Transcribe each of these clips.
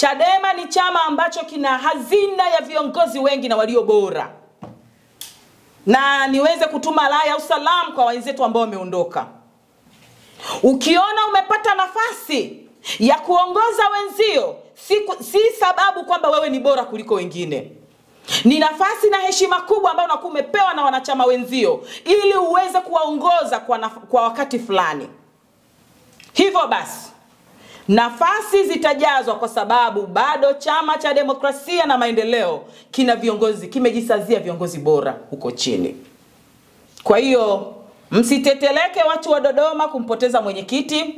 Chadema ni chama ambacho kina hazina ya viongozi wengi na walio bora. Na niweze kutuma rai au salamu kwa wenzetu ambao wameondoka. Ukiona umepata nafasi ya kuongoza wenzio, si sababu kwamba wewe ni bora kuliko wengine. Ni nafasi na heshima kubwa ambayo unakuwa umepewa na wanachama wenzio ili uweze kuwaongoza kwa wakati fulani. Hivyo basi, nafasi zitajazwa kwa sababu bado Chama cha Demokrasia na Maendeleo kina viongozi, kimejisazia viongozi bora huko chini. Kwa hiyo msiteteleke watu wa Dodoma kumpoteza mwenyekiti.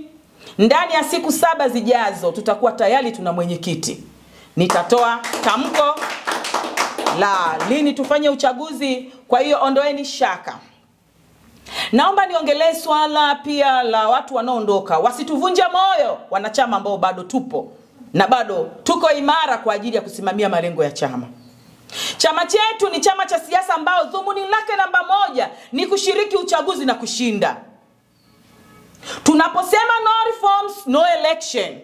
Ndani ya siku 7 zijazo tutakuwa tayari tuna mwenyekiti. Nitatoa tamko la lini tufanye uchaguzi, kwa hiyo ondoeni shaka. Naomba niongelee swala pia la watu wanaoondoka. Wasituvunje moyo wanachama ambao bado tupo na bado tuko imara kwa ajili ya kusimamia malengo ya chama. Chama chetu ni chama cha siasa ambao dhumuni lake namba 1 ni kushiriki uchaguzi na kushinda. Tunaposema no reforms, no election,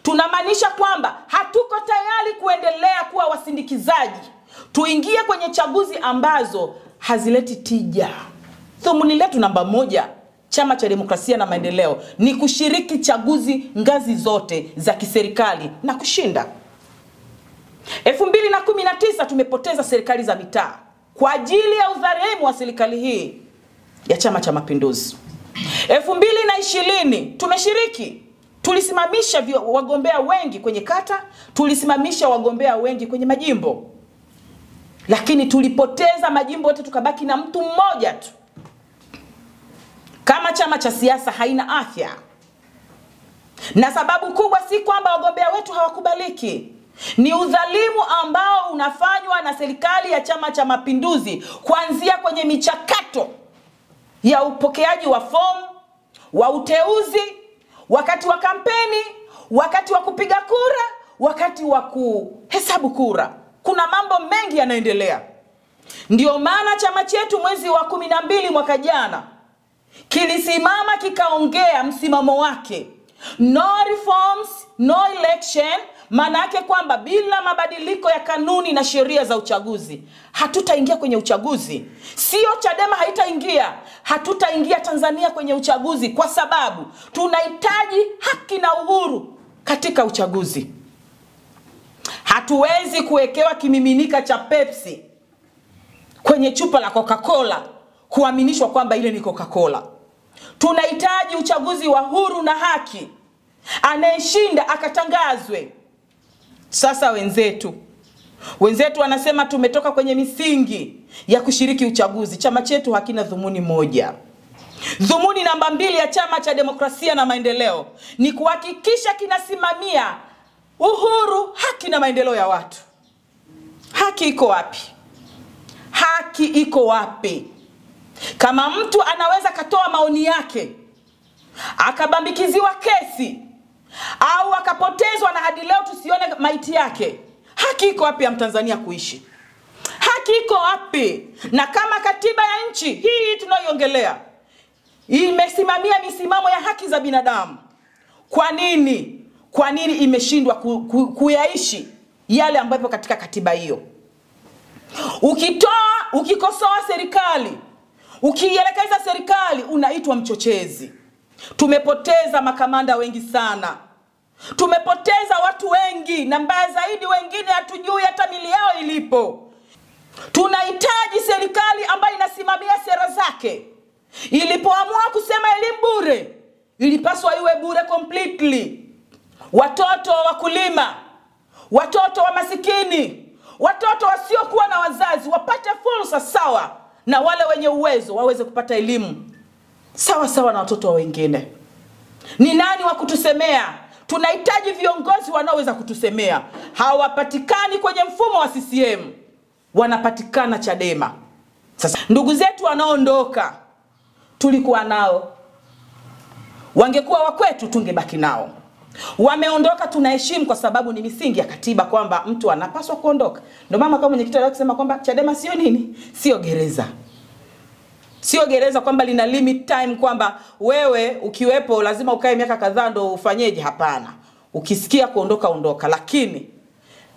tunamaanisha kwamba hatuko tayari kuendelea kuwa wasindikizaji. Tuingie kwenye chaguzi ambazo hazileti tija. Dhumuni letu namba 1, Chama cha Demokrasia na Maendeleo, ni kushiriki chaguzi ngazi zote za kiserikali na kushinda. 2019 tumepoteza serikali za mitaa kwa ajili ya udhalimu wa serikali hii ya Chama cha Mapinduzi. 2020 tumeshiriki, tulisimamisha wagombea wengi kwenye kata, tulisimamisha wagombea wengi kwenye majimbo. Lakini tulipoteza majimbo yote, tukabaki na mtu mmoja tu. Kama chama cha siasa haina afya. Na sababu kubwa si kwamba wagombea wetu hawakubaliki. Ni udhalimu ambao unafanywa na serikali ya Chama cha Mapinduzi kuanzia kwenye michakato ya upokeaji wa fomu, wa uteuzi, wakati wa kampeni, wakati wa kupiga kura, wakati wa kuhesabu kura. Kuna mambo mengi yanaendelea. Ndio maana chama chetu mwezi wa 12 mwaka jana kilisimama kikaongea msimamo wake. No reforms, no election, maana yake kwamba bila mabadiliko ya kanuni na sheria za uchaguzi hatutaingia kwenye uchaguzi. Sio Chadema haitaingia, hatutaingia Tanzania kwenye uchaguzi kwa sababu tunahitaji haki na uhuru katika uchaguzi. Hatuwezi kuwekewa kimiminika cha Pepsi kwenye chupa la Coca-Cola kuaminishwa kwamba ile ni Coca-Cola. Tunahitaji uchaguzi wa huru na haki. Anayeshinda akatangazwe. Sasa wenzetu wanasema tumetoka kwenye misingi ya kushiriki uchaguzi. Chama chetu hakina dhumuni moja. Dhumuni namba 2 ya Chama cha Demokrasia na Maendeleo ni kuhakikisha kinasimamia uhuru, haki na maendeleo ya watu. Haki iko wapi? Haki iko wapi? Kama mtu anaweza katoa maoni yake, akabambikiziwa kesi, au akapotezwa na hadi leo tusione maiti yake, haki iko wapi ya Mtanzania kuishi? Haki iko wapi? Na kama katiba ya nchi hii tunayoongelea imesimamia misimamo ya haki za binadamu, kwa nini imeshindwa kuyaishi yale ambayo katika katiba hiyo? Ukikosoa serikali, ukielekeza serikali, unaitwa mchochezi. Tumepoteza makamanda wengi sana. Tumepoteza watu wengi, na mbaya zaidi wengine hatujui hata mili yao ilipo. Tunahitaji serikali ambayo inasimamia sera zake. Ilipoamua kusema elimu bure, ilipaswa iwe bure completely. Watoto wa wakulima, watoto wa masikini, watoto wasiokuwa na wazazi wapate fursa sawa na wale wenye uwezo waweze kupata elimu sawa na watoto wa wengine. Ni nani wa kutusemea? Tunahitaji viongozi wanaoweza kutusemea. Hawapatikani kwenye mfumo wa CCM, wanapatikana Chadema. Sasa ndugu zetu wanaondoka, tulikuwa nao, wangekuwa wa kwetu tungebaki nao. Wameondoka, tunaheshimu kwa sababu ni misingi ya katiba kwamba mtu anapaswa kuondoka. Ndio mama kama mwenyekiti alisema kwamba Chadema sio nini? Sio gereza. Sio gereza kwamba lina limit time kwamba wewe ukiwepo lazima ukae miaka kadhaa ndo ufanyeje. Hapana. Ukisikia kuondoka ondoka, lakini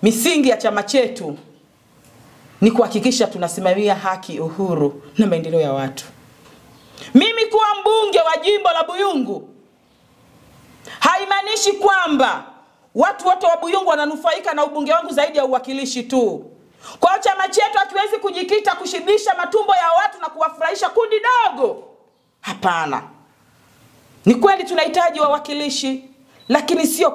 misingi ya chama chetu ni kuhakikisha tunasimamia haki, uhuru na maendeleo ya watu. Mimi kuwa mbunge wa jimbo la Buyungu haimaanishi kwamba watu wote wa Buyungu wananufaika na ubunge wangu zaidi ya uwakilishi tu. Kwa chama chetu hakiwezi kujikita kushibisha matumbo ya watu na kuwafurahisha kundi dogo. Hapana. Ni kweli tunahitaji wawakilishi, lakini sio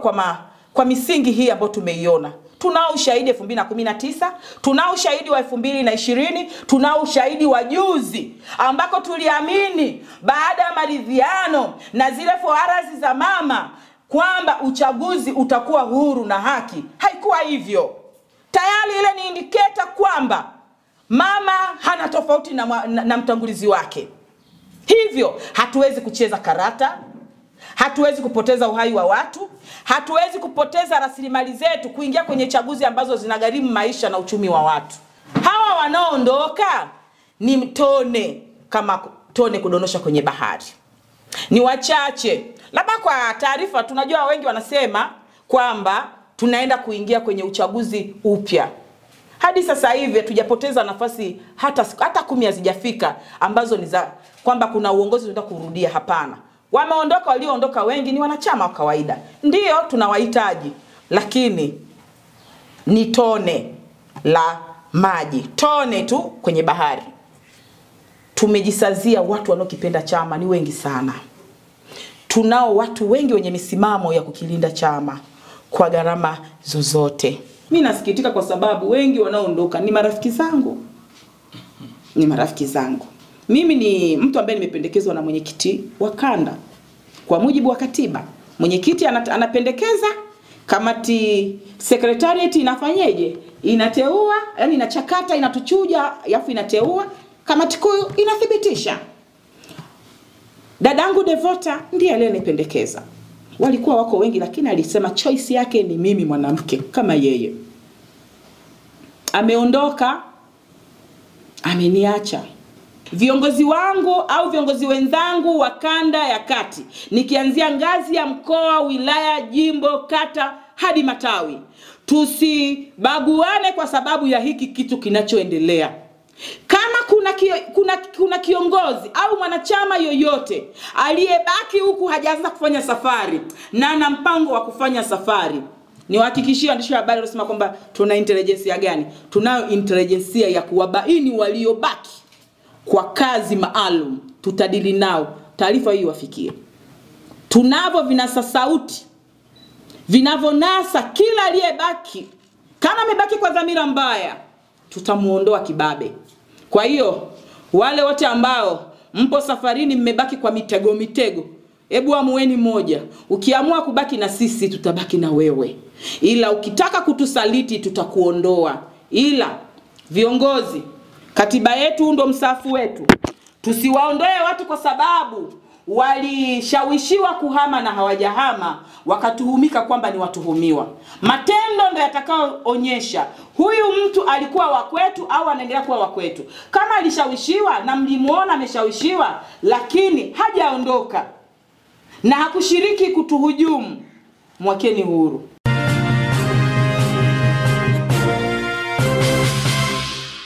kwa misingi hii ambayo tumeiona. Tunao ushahidi 2019, tunao ushahidi wa 2020, tunao ushahidi wa juzi ambako tuliamini baada ya maridhiano na zile foarazi za mama kwamba uchaguzi utakuwa huru na haki. Haikuwa hivyo. Tayari ile ni indicator kwamba mama hana tofauti na mtangulizi wake. Hivyo hatuwezi kucheza karata, hatuwezi kupoteza uhai wa watu, hatuwezi kupoteza rasilimali zetu kuingia kwenye chaguzi ambazo zinagharimu maisha na uchumi wa watu. Hawa wanaoondoka ni tone, kama tone kudonosha kwenye bahari. Ni wachache. Labda kwa taarifa, tunajua wengi wanasema kwamba tunaenda kuingia kwenye uchaguzi upya. Hadi sasa hivi tujapoteza nafasi hata 10 hazijafika ambazo ni za kwamba kuna uongozi tunataka kurudia. Hapana. Wameondoka, walioondoka wengi ni wanachama wa kawaida. Ndio tunawahitaji, lakini ni tone la maji, tone tu kwenye bahari. Tumejisazia watu wanaokipenda chama ni wengi sana. Tunao watu wengi wenye misimamo ya kukilinda chama kwa gharama zozote. Mimi nasikitika kwa sababu wengi wanaoondoka ni marafiki zangu. Ni marafiki zangu. Mimi ni mtu ambaye nimependekezwa na mwenyekiti wa kanda. Kwa mujibu wa katiba, mwenyekiti anapendekeza, kamati secretariat inafanyeje? Inateua, yani inachakata, inatuchuja, alafu inateua, kamati kuu inathibitisha. Dadangu Devota ndiye aliyenipendekeza. Walikuwa wako wengi, lakini alisema choice yake ni mimi, mwanamke kama yeye. Ameondoka, ameniacha. Viongozi wangu au viongozi wenzangu wa kanda ya kati, nikianzia ngazi ya mkoa, wilaya, jimbo, kata hadi matawi, tusibaguane kwa sababu ya hiki kitu kinachoendelea. Kama kuna kiongozi au mwanachama yoyote aliyebaki huku hajaanza kufanya safari na ana mpango wa kufanya safari, niwahakikishie waandishi wa habari wanasema kwamba tuna intelligence gani? Tunayo intelligence ya kuwabaini waliobaki kwa kazi maalum. Tutadili nao, taarifa hii wafikie. Tunavyo vinasa sauti vinavonasa kila aliyebaki. Kama amebaki kwa dhamira mbaya, tutamuondoa kibabe. Kwa hiyo wale wote ambao mpo safarini mmebaki kwa mitego, hebu amueni moja. Ukiamua kubaki na sisi, tutabaki na wewe. Ila ukitaka kutusaliti, tutakuondoa. Ila viongozi, katiba yetu ndo msafu wetu. Tusiwaondoe watu kwa sababu walishawishiwa kuhama na hawajahama, wakatuhumika kwamba ni watuhumiwa. Matendo ndio yatakaoonyesha huyu mtu alikuwa wa kwetu au anaendelea kuwa wa kwetu. Kama alishawishiwa na mlimuona ameshawishiwa lakini hajaondoka na hakushiriki kutuhujumu, mwakeni huru.